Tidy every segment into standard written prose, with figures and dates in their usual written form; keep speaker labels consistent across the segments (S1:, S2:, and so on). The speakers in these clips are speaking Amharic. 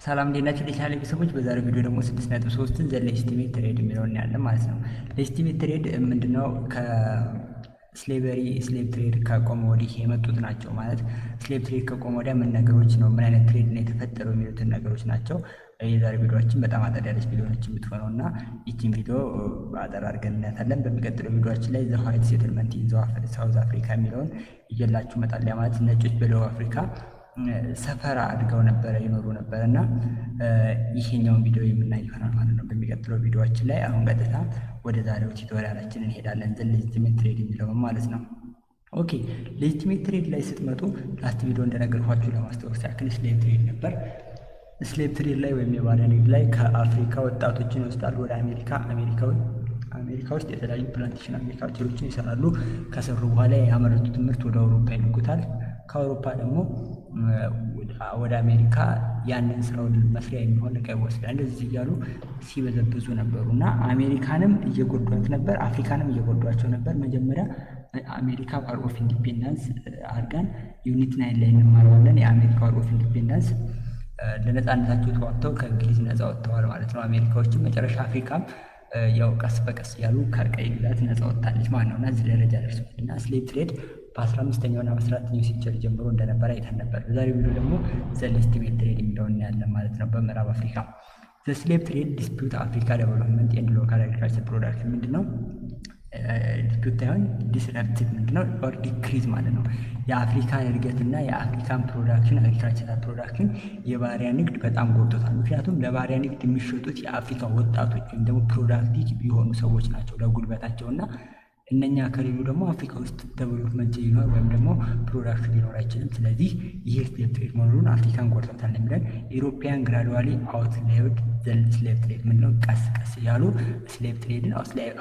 S1: ሰላም እንዴት ናችሁ? የቻናሌ ቤተሰቦች በዛሬው ቪዲዮ ደግሞ 6.3ን ዘ ሌጂቲሜት ትሬድ የሚለውን እናያለን ማለት ነው። ሌጂቲሜት ትሬድ ምንድነው? ስሌቭ ትሬድ ከቆመ ወዲህ የመጡት ናቸው። ማለት ስሌቭ ትሬድ ከቆመ ወዲያ ምን ነገሮች ነው፣ ምን አይነት ትሬድ ነው የተፈጠረው የሚሉትን ነገሮች ናቸው። የዛሬ ቪዲዮችን በጣም አጠር ያለች ቪዲዮ ነች የምትሆነው እና ይህችን ቪዲዮ አጠር አድርገን እናያታለን። በሚቀጥለው ቪዲዮችን ላይ ዘ ዋይት ሴትልመንት ኢን ሳውዝ አፍሪካ የሚለውን ይዤላችሁ እመጣለሁ። ማለት ነጮች በደቡብ አፍሪካ ሰፈራ አድርገው ነበረ ይኖሩ ነበረ እና ይሄኛውን ቪዲዮ የምናይ ይሆናል ማለት ነው በሚቀጥለው ቪዲዮችን ላይ። አሁን ቀጥታ ወደ ዛሬው ቱቶሪያላችን እንሄዳለን፣ ዘ ሌጂቲሜት ትሬድ የሚለውን ማለት ነው። ኦኬ ሌጂቲሜት ትሬድ ላይ ስትመጡ ላስት ቪዲዮ እንደነገርኳችሁ ለማስታወስ ያክል ስሌቭ ትሬድ ነበር። ስሌቭ ትሬድ ላይ ወይም የባሪያ ንግድ ላይ ከአፍሪካ ወጣቶችን ይወስዳሉ ወደ አሜሪካ ውስጥ የተለያዩ ፕላንቴሽን አግሪካልቸሮችን ይሰራሉ። ከሰሩ በኋላ ያመረቱትን ምርት ወደ አውሮፓ ይልኩታል። ከአውሮፓ ደግሞ ወደ አሜሪካ ያንን ስራውን መስሪያ የሚሆን እቃ ይወስዳል። እንደዚህ እያሉ ሲበዘብዙ ነበሩ እና አሜሪካንም እየጎዷት ነበር፣ አፍሪካንም እየጎዷቸው ነበር። መጀመሪያ አሜሪካ ዋር ኦፍ ኢንዲፔንደንስ አድርገን ዩኒት 9 ላይ እንማረዋለን። የአሜሪካ ዋር ኦፍ ኢንዲፔንደንስ ለነፃነታቸው ተዋግተው ከእንግሊዝ ነፃ ወጥተዋል ማለት ነው አሜሪካዎችም። መጨረሻ አፍሪካም ያው ቀስ በቀስ እያሉ ከቀይ ግዛት ነፃ ወጥታለች ማለት ነው እና እዚህ ደረጃ ደርሷል። እና ስሌቭ ትሬድ በ15ኛው እና 14ኛው ሴንቸሪ ጀምሮ እንደነበረ አይተን ነበር። በዛሬው ቪዲዮ ደግሞ ዘ ሌጂቲሜት ትሬድ የሚለውን እናያለን ማለት ነው። በምዕራብ አፍሪካ ዘ ስሌቭ ትሬድ ዲስፒዩት አፍሪካ ዴቨሎፕመንት ኤንድ ሎካል አግሪካልቸር ፕሮዳክሽን ምንድነው? ዲስፒዩት ሳይሆን ዲስረፕቲቭ ምንድነው? ኦር ዲክሪዝ ማለት ነው። የአፍሪካን እድገትና የአፍሪካን ፕሮዳክሽን አግሪካልቸራል ፕሮዳክሽን የባሪያ ንግድ በጣም ጎድቶታል። ምክንያቱም ለባሪያ ንግድ የሚሸጡት የአፍሪካ ወጣቶች ወይም ደግሞ ፕሮዳክቲቭ የሆኑ ሰዎች ናቸው ለጉልበታቸው እና እነኛ ከሌሉ ደግሞ አፍሪካ ውስጥ ዴቨሎፕመንት ሊኖር ወይም ደግሞ ፕሮዳክሽን ሊኖር አይችልም። ስለዚህ ይህ ስሌቭ ትሬድ መኖሩን አፍሪካን ጎድቶታል የሚለን ኢሮፒያን ግራዱዋሊ አውትላይድ ዘ ስሌቭ ትሬድ ምንድነው? ቀስ ቀስ እያሉ ስሌቭ ትሬድን አውትላይድ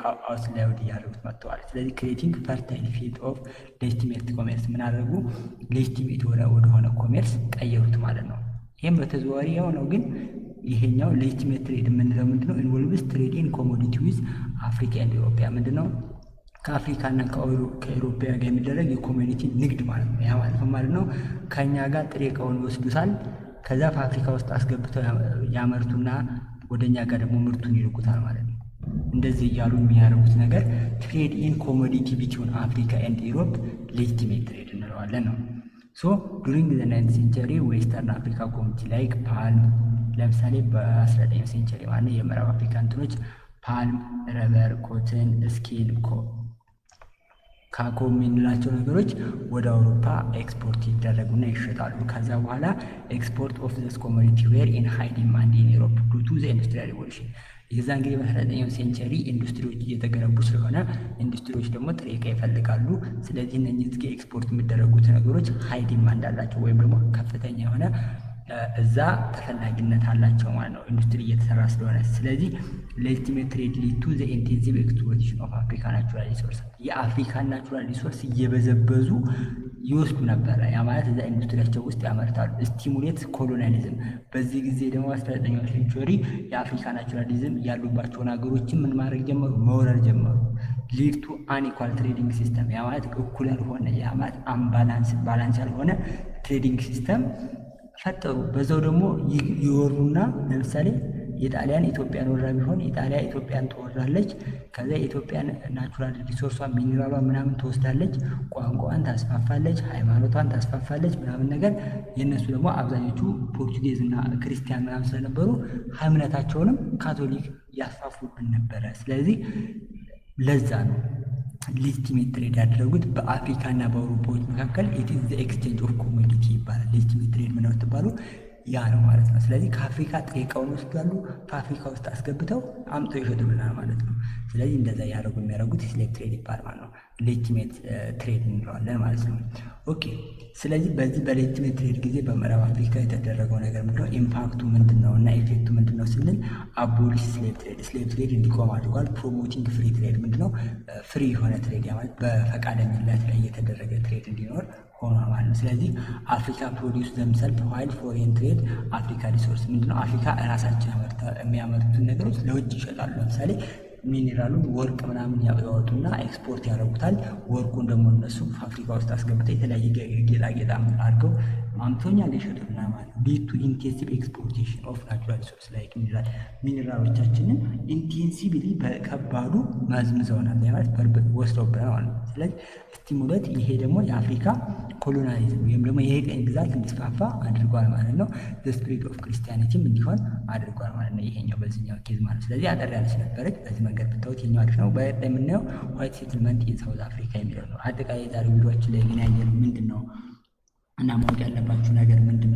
S1: እያደረጉት መጥተዋል። ስለዚህ ክሬቲንግ ፈርታይል ፊልድ ኦፍ ሌጂቲሜት ኮሜርስ ምን አደረጉ? ሌጂቲሜት ወደሆነ ኮሜርስ ቀየሩት ማለት ነው። ይህም በተዘዋዋሪ ያው ነው፣ ግን ይሄኛው ሌጂቲሜት ትሬድ የምንለው ምንድነው? ኢንቮልቭስ ትሬድ ኢን ኮሞዲቲ ዊዝ አፍሪካ ኤንድ ኢሮፒያ ምንድነው? ከአፍሪካ እና ከኢሮፒያ ጋር የሚደረግ የኮሚኒቲ ንግድ ማለት ነው። ያ ማለት ነው ከኛ ጋር ጥሬ እቃውን ይወስዱታል። ከዛ በአፍሪካ ውስጥ አስገብተው ያመርቱና ወደኛ ጋር ደግሞ ምርቱን ይልኩታል ማለት ነው። እንደዚህ እያሉ የሚያደርጉት ነገር ትሬድ ኢን ኮሞዲቲ ቢትዊን አፍሪካ ኤንድ ኢሮፕ ሌጂቲሜት ትሬድ እንለዋለን ነው። ሶ ዱሪንግ ዘ 9th ሴንቸሪ ዌስተርን አፍሪካ ኮሚኒቲ ላይክ ፓልም፣ ለምሳሌ በ19ኛው ሴንቸሪ ማለት የምዕራብ አፍሪካ እንትኖች ፓልም፣ ረበር፣ ኮትን፣ ስኪን፣ ካኮ የምንላቸው ነገሮች ወደ አውሮፓ ኤክስፖርት ይደረጉና ይሸጣሉ። ከዛ በኋላ ኤክስፖርት ኦፍ ዘስ ኮሞዲቲ ዌር ኢን ሃይ ዲማንድ ኢን ዩሮፕ ዱ ቱ ዘ ኢንዱስትሪያል ሪቮሉሽን። የዛን ጊዜ በ19ኛው ሴንቸሪ ኢንዱስትሪዎች እየተገነቡ ስለሆነ ኢንዱስትሪዎች ደግሞ ጥሬ ዕቃ ይፈልጋሉ። ስለዚህ እነዚህ ኤክስፖርት የሚደረጉት ነገሮች ሃይ ዲማንድ አላቸው ወይም ደግሞ ከፍተኛ የሆነ እዛ ተፈላጊነት አላቸው ማለት ነው፣ ኢንዱስትሪ እየተሰራ ስለሆነ። ስለዚህ ሌጂቲሜት ትሬድ ሊድ ቱ ዘ ኢንቴንሲቭ ኤክስፕሎይቴሽን ኦፍ አፍሪካ ናቹራል ሪሶርስ፣ የአፍሪካን ናቹራል ሪሶርስ እየበዘበዙ ይወስዱ ነበረ። ያ ማለት እዛ ኢንዱስትሪያቸው ውስጥ ያመርታሉ። ስቲሙሌት ኮሎኒያሊዝም፣ በዚህ ጊዜ ደግሞ 19ኛው ሴንቸሪ የአፍሪካ ናቹራሊዝም ያሉባቸውን ሀገሮችን ምን ማድረግ ጀመሩ? መውረር ጀመሩ። ሊድ ቱ አንኢኳል ትሬዲንግ ሲስተም፣ ያ ማለት እኩል ያልሆነ ያ ማለት ባላንስ ያልሆነ ትሬዲንግ ሲስተም ፈጠሩ። በዛው ደግሞ ይወሩና ለምሳሌ የጣሊያን ኢትዮጵያን ወራ ቢሆን ኢጣሊያ ኢትዮጵያን ትወራለች። ከዛ የኢትዮጵያን ናቹራል ሪሶርሷን ሚኒራሏ ምናምን ትወስዳለች፣ ቋንቋዋን ታስፋፋለች፣ ሃይማኖቷን ታስፋፋለች ምናምን ነገር። የእነሱ ደግሞ አብዛኞቹ ፖርቹጌዝ እና ክርስቲያን ምናምን ስለነበሩ እምነታቸውንም ካቶሊክ ያስፋፉብን ነበረ። ስለዚህ ለዛ ነው ሌጂቲሜት ትሬድ ያደረጉት በአፍሪካ እና በአውሮፓዎች መካከል ኢት ኢዝ ዘ ኤክስቼንጅ ኦፍ ኮሞዲቲ ይባላል። ሌጂቲሜት ትሬድ ምን ትባሉ ያ ነው ማለት ነው። ስለዚህ ከአፍሪካ ጥሬ ዕቃውን ወስዳሉ፣ በአፍሪካ ውስጥ አስገብተው አምጥተው ይሸጡልናል ማለት ነው። ስለዚህ እንደዛ የሚያደርጉት ስሌቭ ትሬድ ይባላል ማለት ነው። ሌጂቲሜት ትሬድ እንለዋለን ማለት ነው። ኦኬ ስለዚህ በዚህ በሌጂቲሜት ትሬድ ጊዜ በምዕራብ አፍሪካ የተደረገው ነገር ምንድነው? ኢምፓክቱ ምንድነው እና ኢፌክቱ ምንድነው ስንል አቦሊሽ ስሌቭ ትሬድ እንዲቆም አድርጓል። ፕሮሞቲንግ ፍሪ ትሬድ ምንድነው? ፍሪ የሆነ ትሬድ ማለት በፈቃደኝነት ላይ የተደረገ ትሬድ እንዲኖር ሆኗል ማለት ነው። ስለዚህ አፍሪካ ፕሮዲውስ ዘምሰልፍ ዋይል ፎሬን ትሬድ አፍሪካ ሪሶርስ ምንድነው? አፍሪካ እራሳቸው የሚያመርቱትን ነገሮች ለውጭ ይሸጣሉ። ለምሳሌ ሚኔራሉን ወርቅ ምናምን ያወጡና ኤክስፖርት ያደርጉታል። ወርቁን ደግሞ እነሱ ፋብሪካ ውስጥ አስገብተው የተለያየ ጌጣጌጥ አድርገው አምቶኛል የሸጡልና ማለት ነው። ሊድ ቱ ኢንቴንሲቭ ኤክስፕሎይቴሽን ኦፍ ናቹራል ሪሶርስ ላይክ ሚኒራሎቻችንን ኢንቴንሲቭሊ በከባዱ መዝምዘውናል ማለት ወስደውብናል ማለት ነው። ስለዚህ ስቲሙሌት ይሄ ደግሞ የአፍሪካ ኮሎናሊዝም ወይም ደግሞ ይሄ ቀኝ ግዛት እንዲስፋፋ አድርጓል ማለት ነው። ስፒሪት ኦፍ ክርስቲያኒቲም እንዲሆን አድርጓል ማለት ነው። ይሄኛው በዚህኛው ኬዝ ማለት ነው። ስለዚህ አጠር ያለች ነበረች። በዚህ መንገድ ብታዩት የኛው አሪፍ ነው። በቀጣይ የምናየው ዋይት ሴትልመንት ኢን ሳውዝ አፍሪካ የሚለው ነው። አጠቃላይ የዛሬ ቪዲዮችን ላይ ግን ያየነው ምንድን ነው እና ማወቅ ያለባችሁ ነገር ምንድን ነው?